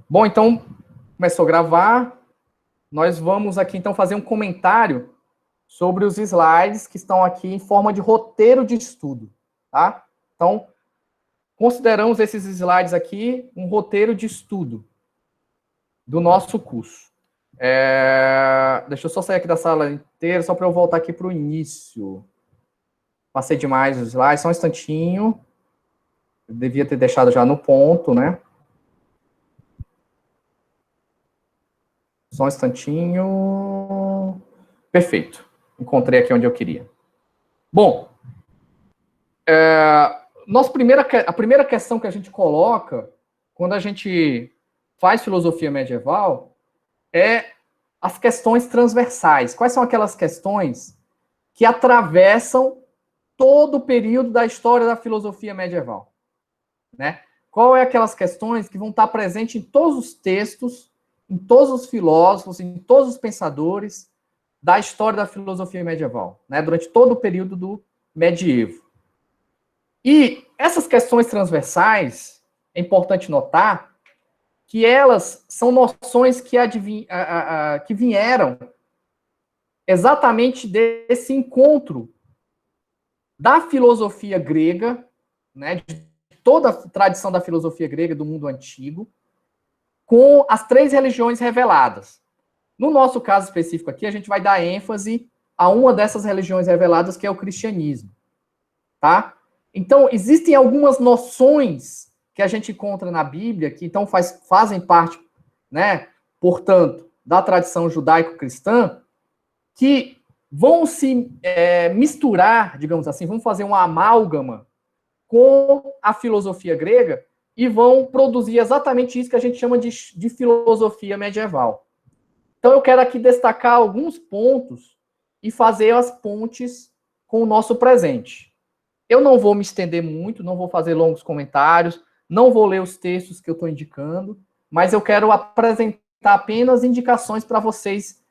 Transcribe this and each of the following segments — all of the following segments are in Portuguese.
Bom, então, começou a gravar. Nós vamos aqui, então, fazer um comentário sobre os slides que estão aqui em forma de roteiro de estudo, tá? Então, consideramos esses slides aqui um roteiro de estudo do nosso curso. Deixa eu só sair aqui da sala inteira, só para eu voltar aqui para o início. Passei demais os slides, só um instantinho. Eu devia ter deixado já no ponto, né? Só um instantinho. Perfeito. Encontrei aqui onde eu queria. Bom, a primeira questão que a gente coloca quando a gente faz filosofia medieval é as questões transversais. Quais são aquelas questões que atravessam todo o período da história da filosofia medieval, né? Qual é aquelas questões que vão estar presentes em todos os textos, em todos os filósofos, em todos os pensadores da história da filosofia medieval, né? Durante todo o período do medievo. E essas questões transversais, é importante notar que elas são noções que vieram exatamente desse encontro da filosofia grega, né, de toda a tradição da filosofia grega do mundo antigo, com as três religiões reveladas. No nosso caso específico aqui, a gente vai dar ênfase a uma dessas religiões reveladas, que é o cristianismo, tá? Então, existem algumas noções que a gente encontra na Bíblia, que então fazem parte, né, portanto, da tradição judaico-cristã, que vão se misturar, digamos assim, vão fazer uma amálgama com a filosofia grega e vão produzir exatamente isso que a gente chama de filosofia medieval. Então, eu quero aqui destacar alguns pontos e fazer as pontes com o nosso presente. Eu não vou me estender muito, não vou fazer longos comentários, não vou ler os textos que eu estou indicando, mas eu quero apresentar apenas indicações para vocês,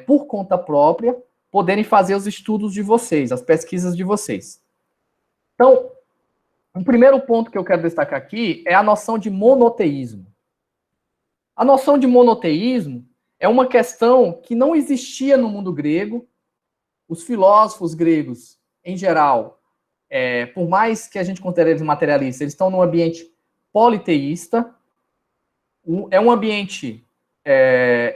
por conta própria, poderem fazer os estudos de vocês, as pesquisas de vocês. Então, o primeiro ponto que eu quero destacar aqui é a noção de monoteísmo. A noção de monoteísmo é uma questão que não existia no mundo grego. Os filósofos gregos, em geral, por mais que a gente considere eles materialistas, eles estão num ambiente politeísta. É um ambiente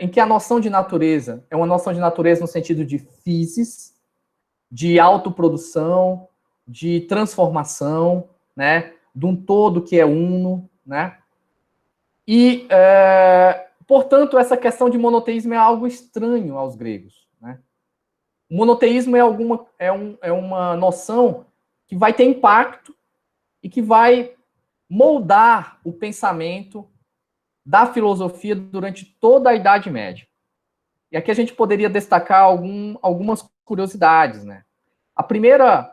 em que a noção de natureza é uma noção de natureza no sentido de physis, de autoprodução, de transformação, né, de um todo que é uno, né? E, portanto, essa questão de monoteísmo é algo estranho aos gregos, né? O monoteísmo é uma noção que vai ter impacto e que vai moldar o pensamento da filosofia durante toda a Idade Média. E aqui a gente poderia destacar algumas curiosidades, né? A primeira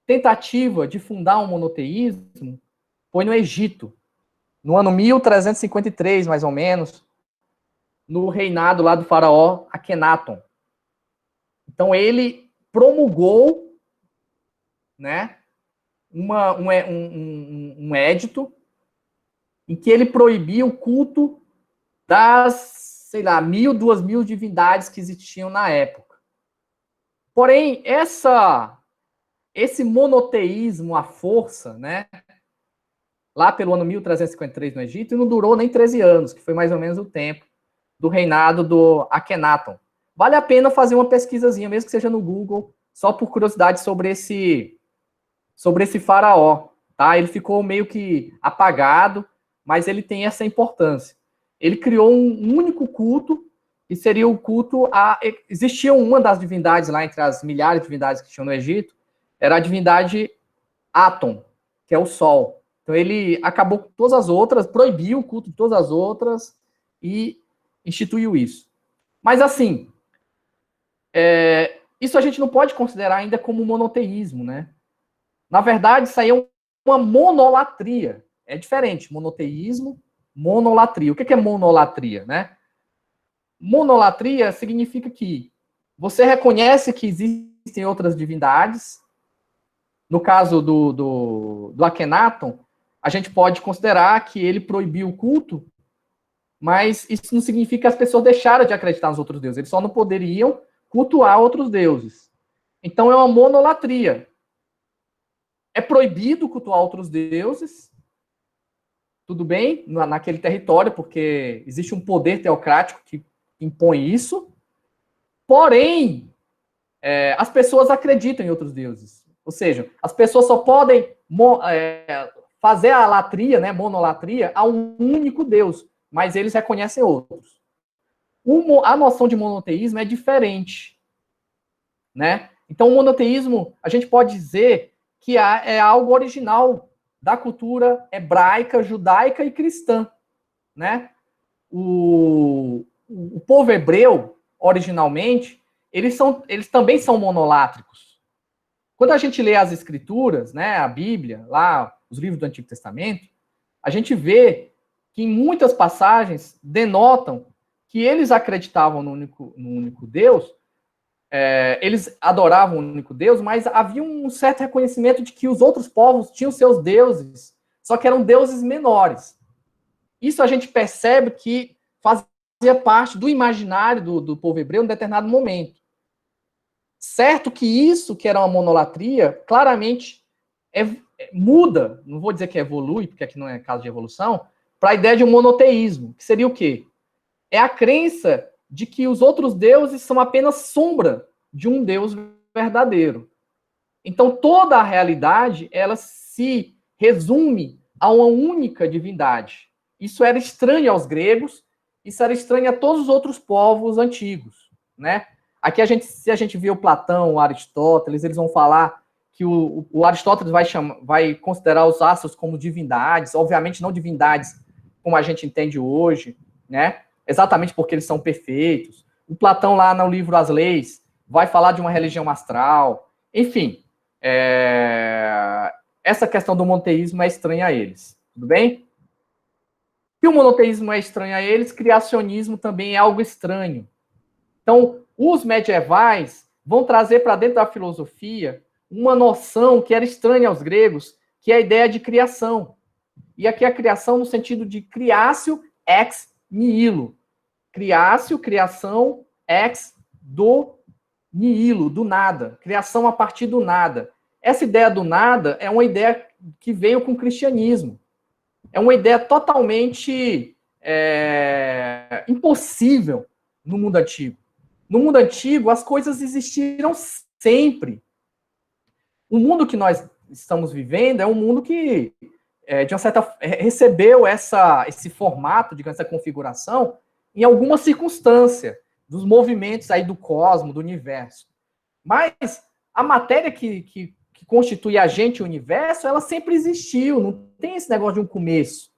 tentativa de fundar um monoteísmo foi no Egito, no ano 1353, mais ou menos, no reinado lá do faraó Akenaton. Então ele promulgou, né, um édito em que ele proibia o culto das, sei lá, 1.000, 2.000 divindades que existiam na época. Porém, esse monoteísmo à força, né, lá pelo ano 1353 no Egito, não durou nem 13 anos, que foi mais ou menos o tempo do reinado do Akenaton. Vale a pena fazer uma pesquisazinha, mesmo que seja no Google, só por curiosidade sobre esse faraó, tá? Ele ficou meio que apagado, mas ele tem essa importância. Ele criou um único culto, que seria o culto a... Existia uma das divindades lá, entre as milhares de divindades que tinham no Egito, era a divindade Atom, que é o Sol. Então ele acabou com todas as outras, proibiu o culto de todas as outras e instituiu isso. Mas assim, isso a gente não pode considerar ainda como monoteísmo, né? Na verdade, isso aí é uma monolatria. É diferente, monoteísmo, monolatria. O que é monolatria, né? Monolatria significa que você reconhece que existem outras divindades. No caso do Akenaton, a gente pode considerar que ele proibiu o culto mas isso não significa que as pessoas deixaram de acreditar nos outros deuses, eles só não poderiam cultuar outros deuses. Então é uma monolatria. É proibido cultuar outros deuses, tudo bem, naquele território, porque existe um poder teocrático que impõe isso, porém, as pessoas acreditam em outros deuses. Ou seja, as pessoas só podem fazer a latria, né, monolatria, a um único Deus, mas eles reconhecem outros. A noção de monoteísmo é diferente, né? Então, o monoteísmo, a gente pode dizer que é algo original da cultura hebraica, judaica e cristã, né? O povo hebreu, originalmente, eles também são monolátricos. Quando a gente lê as escrituras, né, a Bíblia, lá, os livros do Antigo Testamento, a gente vê que em muitas passagens denotam que eles acreditavam no único Deus, eles adoravam o único Deus, mas havia um certo reconhecimento de que os outros povos tinham seus deuses, só que eram deuses menores. Isso a gente percebe que fazia parte do imaginário do povo hebreu em determinado momento. Certo que isso, que era uma monolatria, claramente muda, não vou dizer que evolui, porque aqui não é caso de evolução, para a ideia de um monoteísmo, que seria o quê? É a crença de que os outros deuses são apenas sombra de um Deus verdadeiro. Então, toda a realidade, ela se resume a uma única divindade. Isso era estranho aos gregos, isso era estranho a todos os outros povos antigos, né? Aqui, se a gente vê o Platão, o Aristóteles, eles vão falar que o Aristóteles vai considerar os astros como divindades, obviamente não divindades como a gente entende hoje, né? Exatamente porque eles são perfeitos. O Platão, lá no livro As Leis, vai falar de uma religião astral. Enfim, essa questão do monoteísmo é estranha a eles. Tudo bem? Se o monoteísmo é estranho a eles, criacionismo também é algo estranho. Então, os medievais vão trazer para dentro da filosofia uma noção que era estranha aos gregos, que é a ideia de criação. E aqui a criação no sentido de criatio ex nihilo. Criatio, criação, ex do nihilo, do nada. Criação a partir do nada. Essa ideia do nada é uma ideia que veio com o cristianismo. É uma ideia totalmente impossível no mundo antigo. No mundo antigo, as coisas existiram sempre. O mundo que nós estamos vivendo é um mundo que, de uma certa recebeu esse formato, digamos, essa configuração, em alguma circunstância dos movimentos aí do cosmos, do universo. Mas a matéria que constitui a gente, o universo, ela sempre existiu. Não tem esse negócio de um começo.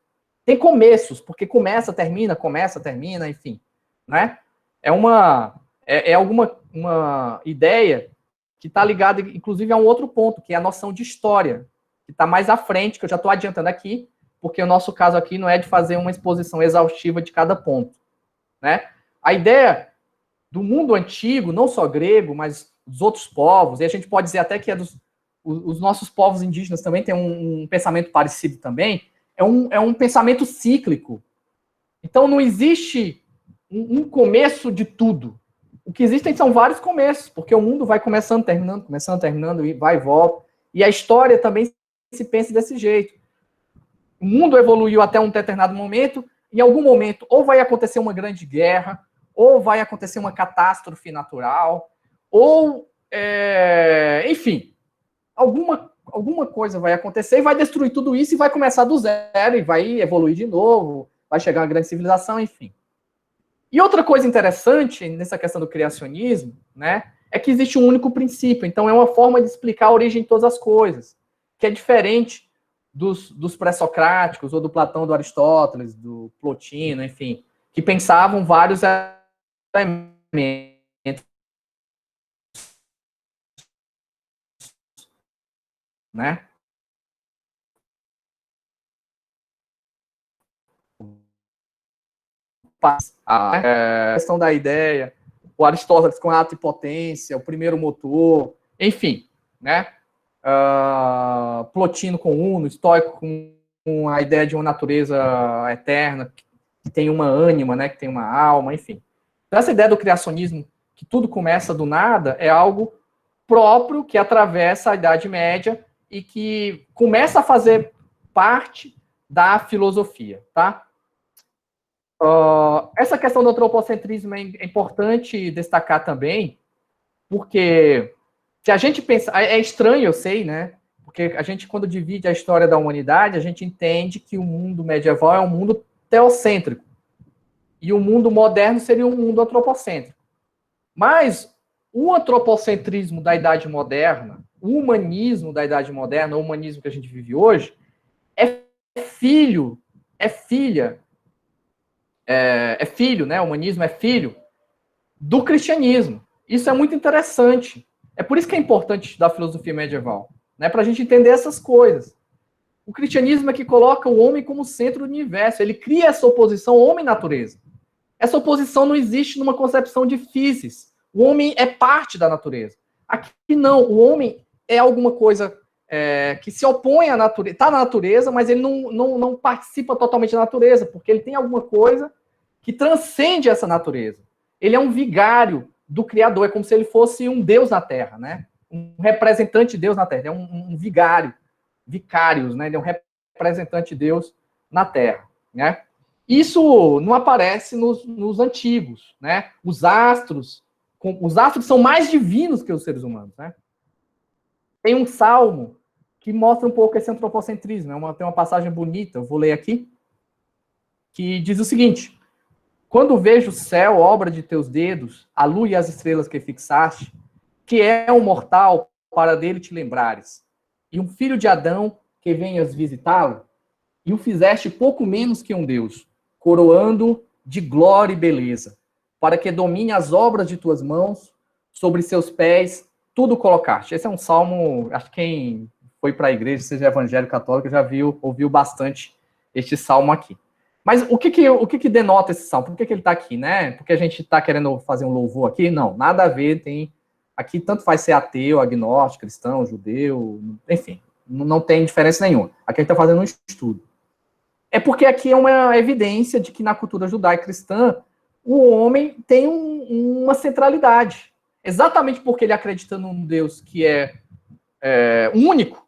Tem começos, porque começa, termina, enfim. Né? É alguma uma ideia que está ligada, inclusive, a um outro ponto, que é a noção de história, que está mais à frente, que eu já estou adiantando aqui, porque o nosso caso aqui não é de fazer uma exposição exaustiva de cada ponto. Né? A ideia do mundo antigo, não só grego, mas dos outros povos, e a gente pode dizer até que os nossos povos indígenas também têm um pensamento parecido também, é um pensamento cíclico. Então não existe um começo de tudo. O que existem são vários começos, porque o mundo vai começando, terminando, e vai e volta. E a história também se pensa desse jeito. O mundo evoluiu até um determinado momento, em algum momento ou vai acontecer uma grande guerra, ou vai acontecer uma catástrofe natural, ou, enfim, alguma coisa vai acontecer e vai destruir tudo isso e vai começar do zero e vai evoluir de novo, vai chegar uma grande civilização, enfim. E outra coisa interessante nessa questão do criacionismo, né, é que existe um único princípio. Então é uma forma de explicar a origem de todas as coisas, que é diferente dos pré-socráticos, ou do Platão, do Aristóteles, do Plotino, enfim, que pensavam vários elementos, né? A questão da ideia, o Aristóteles com ato e potência, o primeiro motor, enfim, né? Plotino com uno, estoico com a ideia de uma natureza eterna, que tem uma ânima, né, que tem uma alma, enfim. Então, essa ideia do criacionismo, que tudo começa do nada, é algo próprio que atravessa a Idade Média e que começa a fazer parte da filosofia, tá? Essa questão do antropocentrismo é importante destacar também, porque se a gente pensa, é estranho, eu sei, né? Porque a gente, quando divide a história da humanidade, a gente entende que o mundo medieval é um mundo teocêntrico e o mundo moderno seria um mundo antropocêntrico. Mas o antropocentrismo da Idade Moderna, o humanismo da Idade Moderna, o humanismo que a gente vive hoje, é filho, né? O humanismo é filho do cristianismo. Isso é muito interessante. É por isso que é importante estudar a filosofia medieval, né? Para a gente entender essas coisas. O cristianismo é que coloca o homem como centro do universo. Ele cria essa oposição homem-natureza. Essa oposição não existe numa concepção de physis. O homem é parte da natureza. Aqui não. O homem é alguma coisa que se opõe à natureza. Está na natureza, mas ele não participa totalmente da natureza, porque ele tem alguma coisa que transcende essa natureza. Ele é um vigário do Criador. É como se ele fosse um Deus na Terra, né? Um representante de Deus na Terra. É um vigário. Vicários, né? Ele é um representante de Deus na Terra, né? Isso não aparece nos antigos, né? Os astros são mais divinos que os seres humanos, né? Tem um salmo que mostra um pouco esse antropocentrismo, né? Tem uma passagem bonita, eu vou ler aqui, que diz o seguinte: quando vejo o céu, obra de teus dedos, a lua e as estrelas que fixaste, que é um mortal para dele te lembrares, e um filho de Adão que venhas visitá-lo, e o fizeste pouco menos que um Deus, coroando de glória e beleza, para que domine as obras de tuas mãos, sobre seus pés tudo colocaste. Esse é um salmo, acho que quem foi para a igreja, seja evangélico católico, já ouviu bastante este salmo aqui. Mas o que denota esse salmo? Por que ele está aqui, né? Porque a gente está querendo fazer um louvor aqui? Não, nada a ver, aqui tanto faz ser ateu, agnóstico, cristão, judeu, enfim, não tem diferença nenhuma. Aqui a gente está fazendo um estudo. É porque aqui é uma evidência de que na cultura judaico-cristã o homem tem uma centralidade. Exatamente porque ele acredita num Deus que é único,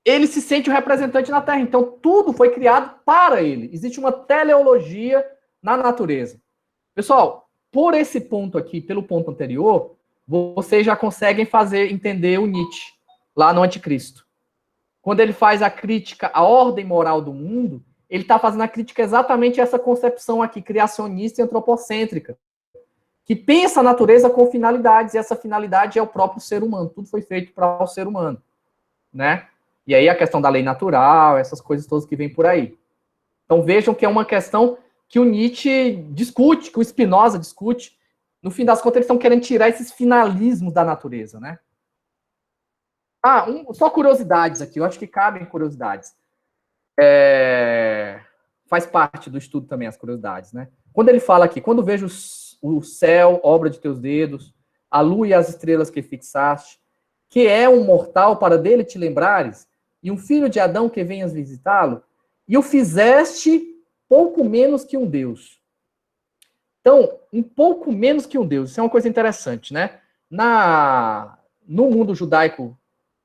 ele se sente o representante na Terra. Então, tudo foi criado para ele. Existe uma teleologia na natureza. Pessoal, por esse ponto aqui, pelo ponto anterior, vocês já conseguem entender o Nietzsche, lá no Anticristo. Quando ele faz a crítica à ordem moral do mundo, ele está fazendo a crítica exatamente a essa concepção aqui, criacionista e antropocêntrica, que pensa a natureza com finalidades, e essa finalidade é o próprio ser humano. Tudo foi feito para o ser humano, né? E aí a questão da lei natural, essas coisas todas que vêm por aí. Então vejam que é uma questão que o Nietzsche discute, que o Spinoza discute. No fim das contas, eles estão querendo tirar esses finalismos da natureza, né? Só curiosidades aqui, eu acho que cabem curiosidades. Faz parte do estudo também as curiosidades, né? Quando ele fala aqui, quando vejo o céu, obra de teus dedos, a lua e as estrelas que fixaste, que é um mortal para dele te lembrares, e um filho de Adão que venhas visitá-lo, e o fizeste pouco menos que um Deus. Então, um pouco menos que um Deus, isso é uma coisa interessante, né? No mundo judaico,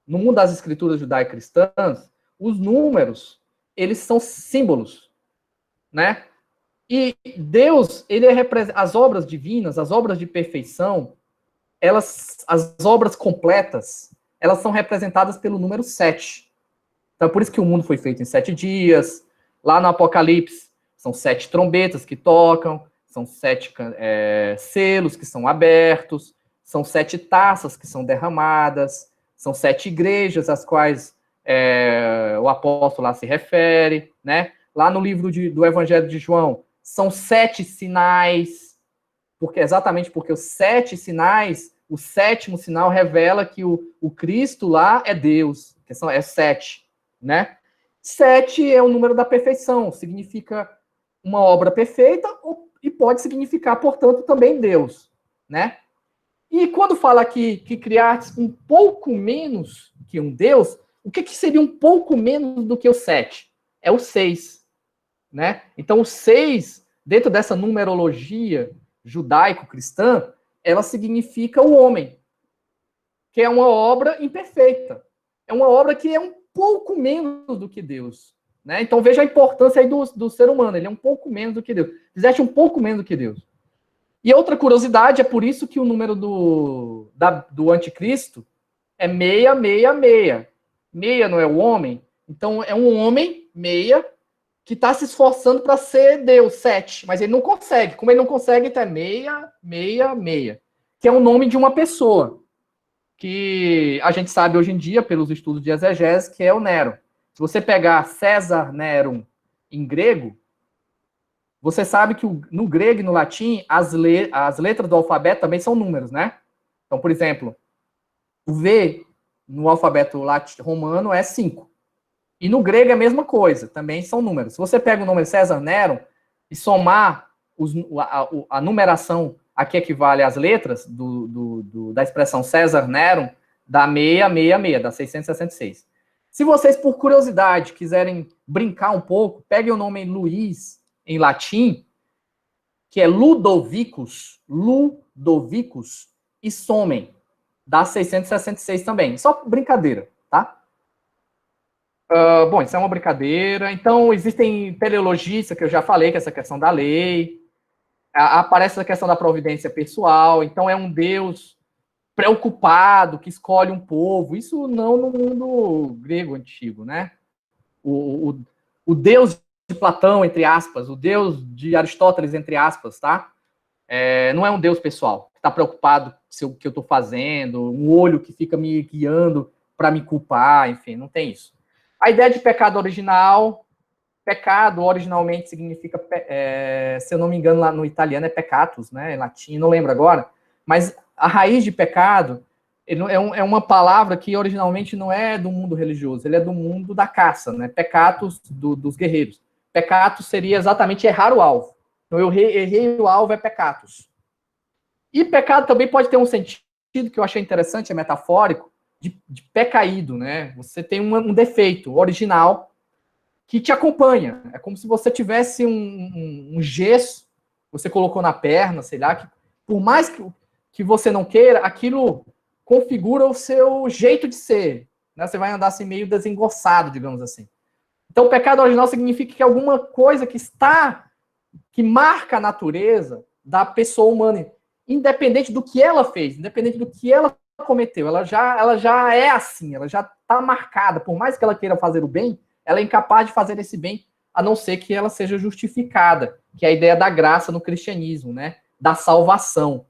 no mundo das escrituras judaico-cristãs, os números, eles são símbolos, né? E Deus, ele as obras divinas, as obras de perfeição, as obras completas, elas são representadas pelo número 7. Então, é por isso que o mundo foi feito em 7 dias. Lá no Apocalipse, são 7 trombetas que tocam, são 7 selos que são abertos, são 7 taças que são derramadas, são 7 igrejas às quais o apóstolo lá se refere, né? Lá no livro do Evangelho de João, são 7 sinais, exatamente porque os 7 sinais, o 7º sinal revela que o Cristo lá é Deus, que é 7, né? 7 é o número da perfeição, significa uma obra perfeita e pode significar, portanto, também Deus, né? E quando fala aqui que criaste um pouco menos que um Deus, o que seria um pouco menos do que o 7? É o 6. né? Então, o 6, dentro dessa numerologia judaico-cristã, ela significa o homem, que é uma obra imperfeita. É uma obra que é um pouco menos do que Deus, né? Então, veja a importância aí do ser humano. Ele é um pouco menos do que Deus. Fizeste um pouco menos do que Deus. E outra curiosidade, é por isso que o número do anticristo é 666. Meia não é o homem? Então, é um homem, meia, que está se esforçando para ser Deus, 7. Mas ele não consegue. Como ele não consegue, então é 666. Que é o nome de uma pessoa. Que a gente sabe hoje em dia, pelos estudos de exegese, que é o Nero. Se você pegar César Nero em grego, você sabe que no grego e no latim, as letras do alfabeto também são números, né? Então, por exemplo, o V no alfabeto romano é 5. E no grego é a mesma coisa, também são números. Se você pega o número César Nero e somar a numeração, aqui equivale às letras da expressão César Nero, dá 666, dá 666. Se vocês, por curiosidade, quiserem brincar um pouco, peguem o nome Luiz em latim, que é Ludovicus, e somem. Dá 666 também. Só brincadeira, tá? Bom, isso é uma brincadeira. Então, existem teleologistas, que eu já falei, que é essa questão da lei. Aparece a questão da providência pessoal. Então, é um Deus preocupado, que escolhe um povo. Isso não no mundo grego antigo, né? O Deus de Platão, entre aspas, o Deus de Aristóteles, entre aspas, tá? Não é um Deus pessoal, que está preocupado com o que eu estou fazendo, um olho que fica me guiando para me culpar, enfim, não tem isso. A ideia de pecado original, pecado originalmente significa, se eu não me engano, lá no italiano é peccatus, né? Em latim, não lembro agora, mas a raiz de pecado é uma palavra que originalmente não é do mundo religioso, ele é do mundo da caça, né? Peccatus dos guerreiros. Peccatus seria exatamente errar o alvo. Então, eu errei o alvo, é peccatus. E pecado também pode ter um sentido que eu achei interessante, é metafórico, de pé caído, né? Você tem um defeito original que te acompanha. É como se você tivesse um gesso, você colocou na perna, sei lá, que por mais que você não queira, aquilo configura o seu jeito de ser. Né? Você vai andar assim meio desengonçado, digamos assim. Então, o pecado original significa que alguma coisa que marca a natureza da pessoa humana, independente do que ela fez, independente do que ela cometeu, ela já é assim, ela já está marcada. Por mais que ela queira fazer o bem, ela é incapaz de fazer esse bem, a não ser que ela seja justificada, que é a ideia da graça no cristianismo, né? Da salvação.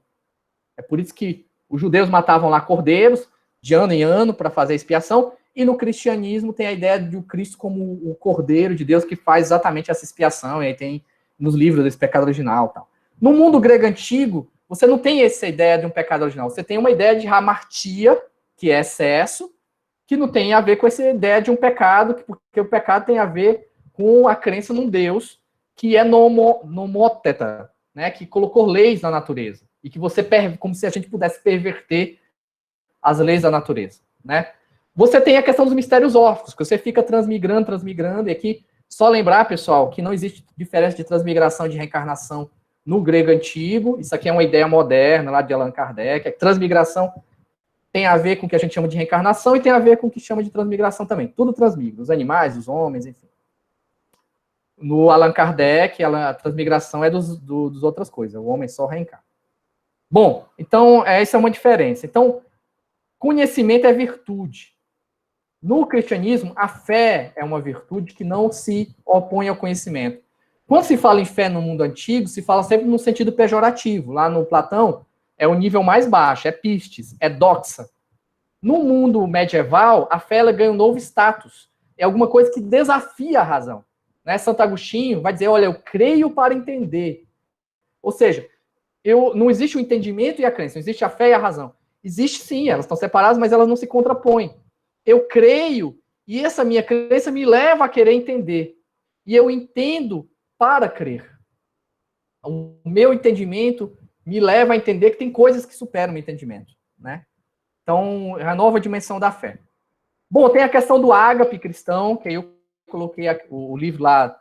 É por isso que os judeus matavam lá cordeiros de ano em ano para fazer expiação, e no cristianismo tem a ideia de o Cristo como o cordeiro de Deus que faz exatamente essa expiação, e aí tem nos livros desse pecado original. Tal. No mundo grego antigo, você não tem essa ideia de um pecado original, você tem uma ideia de hamartia, que é excesso, que não tem a ver com essa ideia de um pecado, porque o pecado tem a ver com a crença num Deus que é nomoteta, né, que colocou leis na natureza, e que você, como se a gente pudesse perverter as leis da natureza, né? Você tem a questão dos mistérios órficos, que você fica transmigrando, e aqui, só lembrar, pessoal, que não existe diferença de transmigração e de reencarnação no grego antigo, isso aqui é uma ideia moderna, lá de Allan Kardec, a transmigração tem a ver com o que a gente chama de reencarnação e tem a ver com o que chama de transmigração também, tudo transmigra, os animais, os homens, enfim. No Allan Kardec, a transmigração é dos outras coisas, o homem só reencarna. Bom, então, essa é uma diferença. Então, conhecimento é virtude. No cristianismo, a fé é uma virtude que não se opõe ao conhecimento. Quando se fala em fé no mundo antigo, se fala sempre no sentido pejorativo. Lá no Platão, é o nível mais baixo, é pistes, é doxa. No mundo medieval, a fé ela ganha um novo status. É alguma coisa que desafia a razão. Né? Santo Agostinho vai dizer, olha, eu creio para entender. Ou seja, não existe o entendimento e a crença, não existe a fé e a razão. Existe sim, elas estão separadas, mas elas não se contrapõem. Eu creio, e essa minha crença me leva a querer entender. E eu entendo para crer. O meu entendimento me leva a entender que tem coisas que superam o entendimento. Né? Então, é a nova dimensão da fé. Bom, tem a questão do ágape cristão, que aí eu coloquei o livro lá,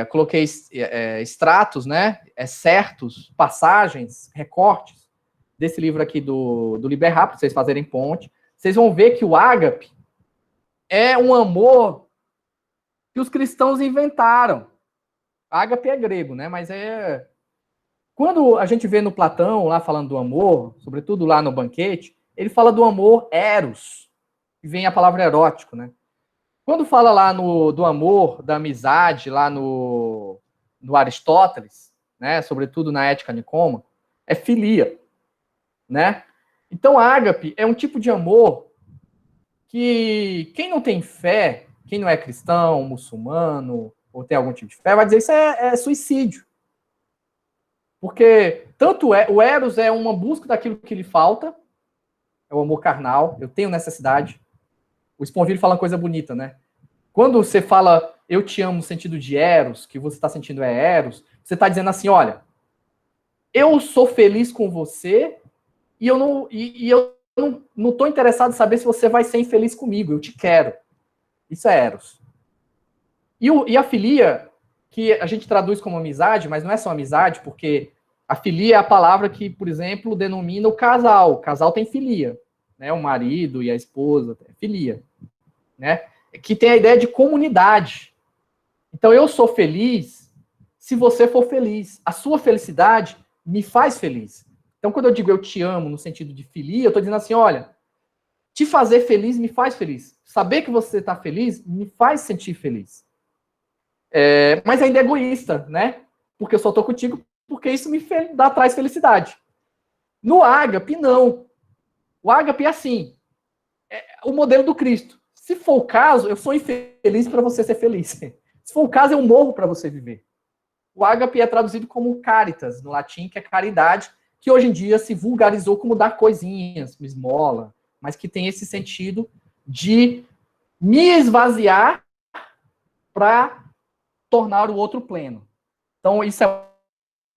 coloquei extratos, né, certos, passagens, recortes desse livro aqui do Liber Rápido, para vocês fazerem ponte. Vocês vão ver que o ágape é um amor que os cristãos inventaram. Ágape é grego, né, mas quando a gente vê no Platão, lá falando do amor, sobretudo lá no Banquete, ele fala do amor eros, que vem a palavra erótico, né? Quando fala lá do amor, da amizade, lá no Aristóteles, né, sobretudo na Ética Nicômaco, é filia, né? Então, ágape é um tipo de amor que quem não tem fé, quem não é cristão, muçulmano, ou tem algum tipo de fé, vai dizer isso é suicídio. Porque tanto o eros é uma busca daquilo que lhe falta, é o amor carnal, eu tenho necessidade. O Sponville fala uma coisa bonita, né? Quando você fala eu te amo no sentido de eros, que você está sentindo é eros, você está dizendo assim, olha, eu sou feliz com você e eu não estou interessado em saber se você vai ser infeliz comigo, eu te quero. Isso é eros. E a filia, que a gente traduz como amizade, mas não é só amizade, porque a filia é a palavra que, por exemplo, denomina o casal. O casal tem filia, né? O marido e a esposa, filia, né? Que tem a ideia de comunidade. Então, eu sou feliz se você for feliz. A sua felicidade me faz feliz. Então, quando eu digo eu te amo no sentido de filia, eu estou dizendo assim, olha, te fazer feliz me faz feliz. Saber que você está feliz me faz sentir feliz. Mas ainda é egoísta, né? Porque eu só estou contigo porque isso me traz felicidade. No ágape, não. O ágape é assim, o modelo do Cristo. Se for o caso, eu sou infeliz para você ser feliz. Se for o caso, eu morro para você viver. O ágape é traduzido como caritas, no latim, que é caridade, que hoje em dia se vulgarizou como dar coisinhas, esmola, mas que tem esse sentido de me esvaziar para tornar o outro pleno. Então, isso é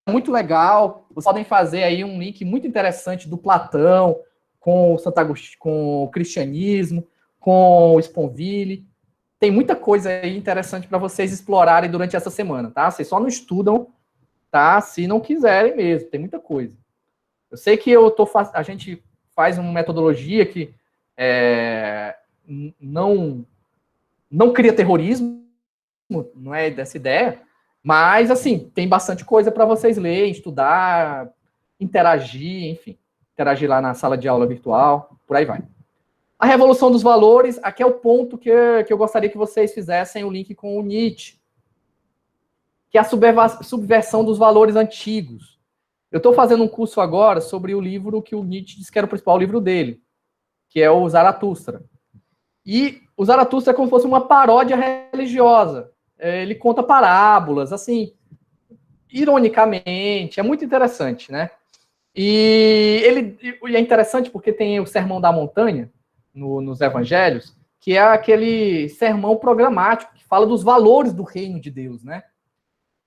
muito legal. Vocês podem fazer aí um link muito interessante do Platão com o Santo Agostinho, com o cristianismo, com o Sponville. Tem muita coisa aí interessante para vocês explorarem durante essa semana, tá? Vocês só não estudam, tá? Se não quiserem mesmo, tem muita coisa. Eu sei que a gente faz uma metodologia que não cria terrorismo, não é dessa ideia, mas, assim, tem bastante coisa para vocês lerem, estudar, interagir, enfim. Interagir lá na sala de aula virtual, por aí vai. A revolução dos valores, aqui é o ponto que eu gostaria que vocês fizessem o link com o Nietzsche, que é a subversão dos valores antigos. Eu estou fazendo um curso agora sobre o livro que o Nietzsche disse que era o principal livro dele, que é o Zaratustra. E o Zaratustra é como se fosse uma paródia religiosa. Ele conta parábolas, assim, ironicamente, é muito interessante, né? E é interessante porque tem o Sermão da Montanha, nos Evangelhos, que é aquele sermão programático, que fala dos valores do reino de Deus, né?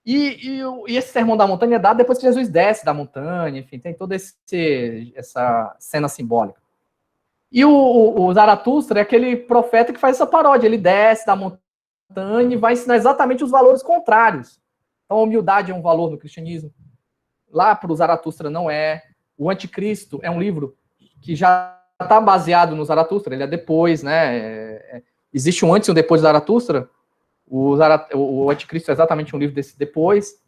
E esse Sermão da Montanha é dado depois que Jesus desce da montanha, enfim, tem toda essa cena simbólica. E o Zaratustra é aquele profeta que faz essa paródia, ele desce da montanha e vai ensinar exatamente os valores contrários. Então, a humildade é um valor no cristianismo. Lá para o Zaratustra não é. O Anticristo é um livro que já está baseado no Zaratustra, ele é depois, né? Existe um antes e um depois do Zaratustra. O Anticristo é exatamente um livro desse depois.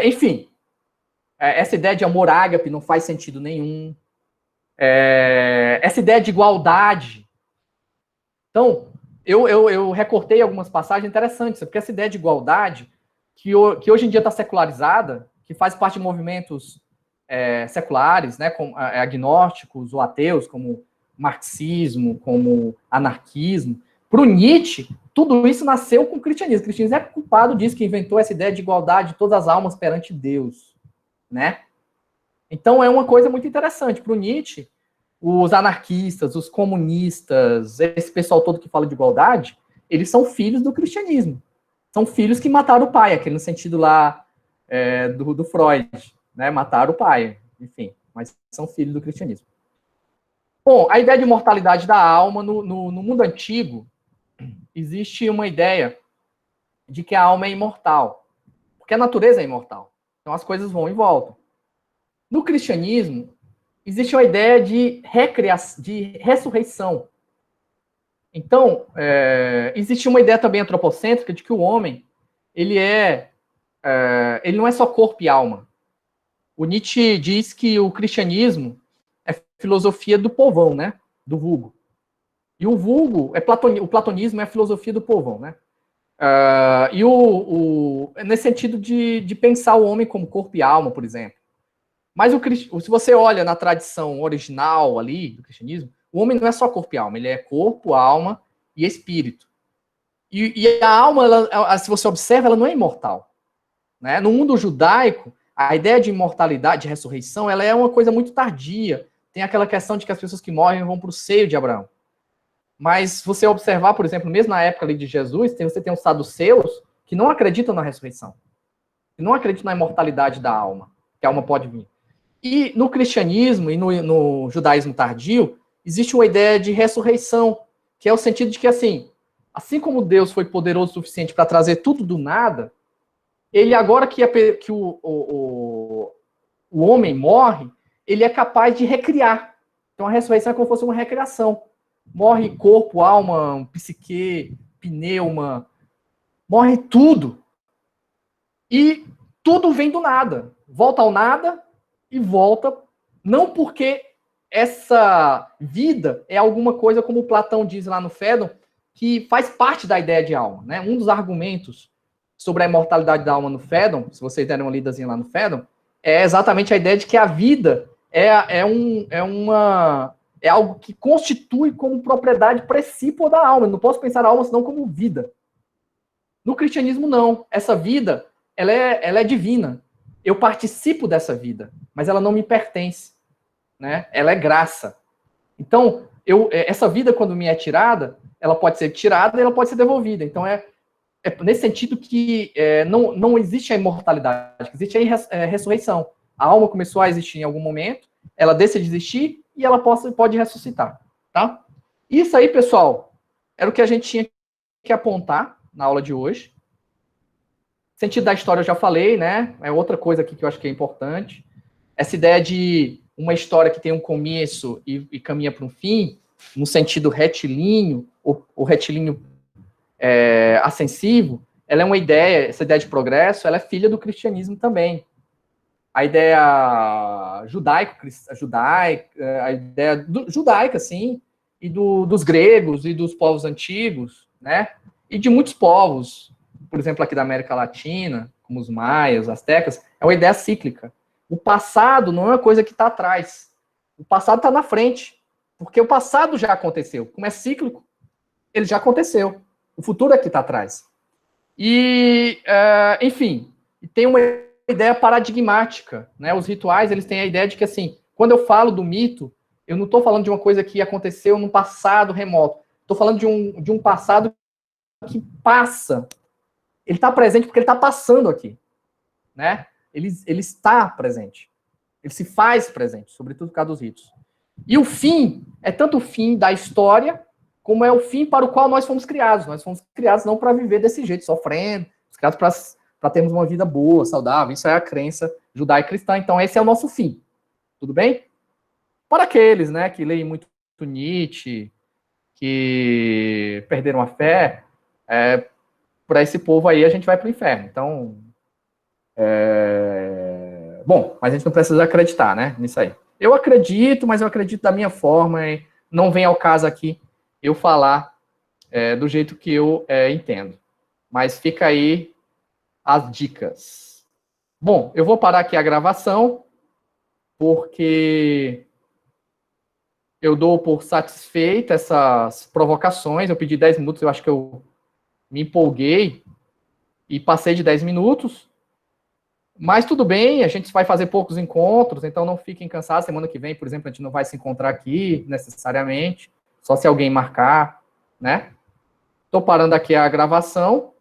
Enfim, essa ideia de amor ágape não faz sentido nenhum. Essa ideia de igualdade. Então, eu recortei algumas passagens interessantes, porque essa ideia de igualdade, que hoje em dia está secularizada, que faz parte de movimentos seculares, né, como agnósticos ou ateus, como marxismo, como anarquismo. Para o Nietzsche, tudo isso nasceu com o cristianismo. O cristianismo é culpado disso, que inventou essa ideia de igualdade de todas as almas perante Deus, né? Então, é uma coisa muito interessante. Para o Nietzsche, os anarquistas, os comunistas, esse pessoal todo que fala de igualdade, eles são filhos do cristianismo. São filhos que mataram o pai, aquele no sentido lá do Freud, né? Mataram o pai, enfim, mas são filhos do cristianismo. Bom, a ideia de mortalidade da alma, no mundo antigo, existe uma ideia de que a alma é imortal, porque a natureza é imortal. Então as coisas vão e voltam. No cristianismo, existe uma ideia de ressurreição. Então, existe uma ideia também antropocêntrica de que o homem, ele não é só corpo e alma. O Nietzsche diz que o cristianismo é filosofia do povão, né? Do vulgo. E o vulgo, o platonismo é a filosofia do povão, né? Nesse sentido de pensar o homem como corpo e alma, por exemplo. Mas se você olha na tradição original ali do cristianismo, o homem não é só corpo e alma, ele é corpo, alma e espírito. E a alma, se você observa, ela não é imortal. Né? No mundo judaico, a ideia de imortalidade, de ressurreição, ela é uma coisa muito tardia. Tem aquela questão de que as pessoas que morrem vão para o seio de Abraão. Mas se você observar, por exemplo, mesmo na época ali de Jesus, você tem os saduceus que não acreditam na ressurreição. Que não acreditam na imortalidade da alma, que a alma pode vir. E no cristianismo e no judaísmo tardio, existe uma ideia de ressurreição, que é o sentido de que, assim como Deus foi poderoso o suficiente para trazer tudo do nada, ele agora que o homem morre, ele é capaz de recriar. Então a ressurreição é como se fosse uma recriação. Morre corpo, alma, psique, pneuma, morre tudo. E tudo vem do nada. Volta ao nada e volta, não porque essa vida é alguma coisa, como Platão diz lá no Fédon, que faz parte da ideia de alma. Né? Um dos argumentos sobre a imortalidade da alma no Fédon, se vocês derem uma lidazinha lá no Fédon, é exatamente a ideia de que a vida é algo que constitui como propriedade precípua da alma. Eu não posso pensar a alma senão como vida. No cristianismo, não. Essa vida, ela é divina. Eu participo dessa vida, mas ela não me pertence. Né? Ela é graça. Então, essa vida, quando me é tirada, ela pode ser tirada e ela pode ser devolvida. Então, é nesse sentido que não existe a imortalidade, existe a ressurreição. A alma começou a existir em algum momento, ela deixa de existir e ela pode ressuscitar. Tá? Isso aí, pessoal, era o que a gente tinha que apontar na aula de hoje. Sentido da história eu já falei, né? É outra coisa aqui que eu acho que é importante. Essa ideia de uma história que tem um começo e caminha para um fim, no sentido retilíneo, ou retilíneo ascensivo, ela é uma ideia, essa ideia de progresso, ela é filha do cristianismo também. A ideia judaica, sim, e dos gregos e dos povos antigos, né? E de muitos povos, por exemplo, aqui da América Latina, como os maias, os astecas, é uma ideia cíclica. O passado não é uma coisa que está atrás. O passado está na frente. Porque o passado já aconteceu. Como é cíclico, ele já aconteceu. O futuro é que está atrás. E, enfim, tem uma ideia paradigmática. Né? Os rituais, eles têm a ideia de que, assim, quando eu falo do mito, eu não estou falando de uma coisa que aconteceu num passado remoto. Estou falando de um passado que passa. Ele está presente porque ele está passando aqui. Né? Ele está presente. Ele se faz presente, sobretudo por causa dos ritos. E o fim é tanto o fim da história, como é o fim para o qual nós fomos criados. Nós fomos criados não para viver desse jeito, sofrendo, criados para termos uma vida boa, saudável. Isso é a crença judaico-cristã. Então, esse é o nosso fim. Tudo bem? Para aqueles, né, que leem muito Nietzsche, que perderam a fé, para esse povo aí a gente vai para o inferno. Então, bom, mas a gente não precisa acreditar, né, nisso aí. Eu acredito, mas eu acredito da minha forma, e não vem ao caso aqui eu falar do jeito que eu entendo. Mas fica aí as dicas. Bom, eu vou parar aqui a gravação, porque eu dou por satisfeita essas provocações. Eu pedi 10 minutos, eu acho que eu me empolguei e passei de 10 minutos. Mas tudo bem, a gente vai fazer poucos encontros, então não fiquem cansados. Semana que vem, por exemplo, a gente não vai se encontrar aqui necessariamente, só se alguém marcar, né? Estou parando aqui a gravação.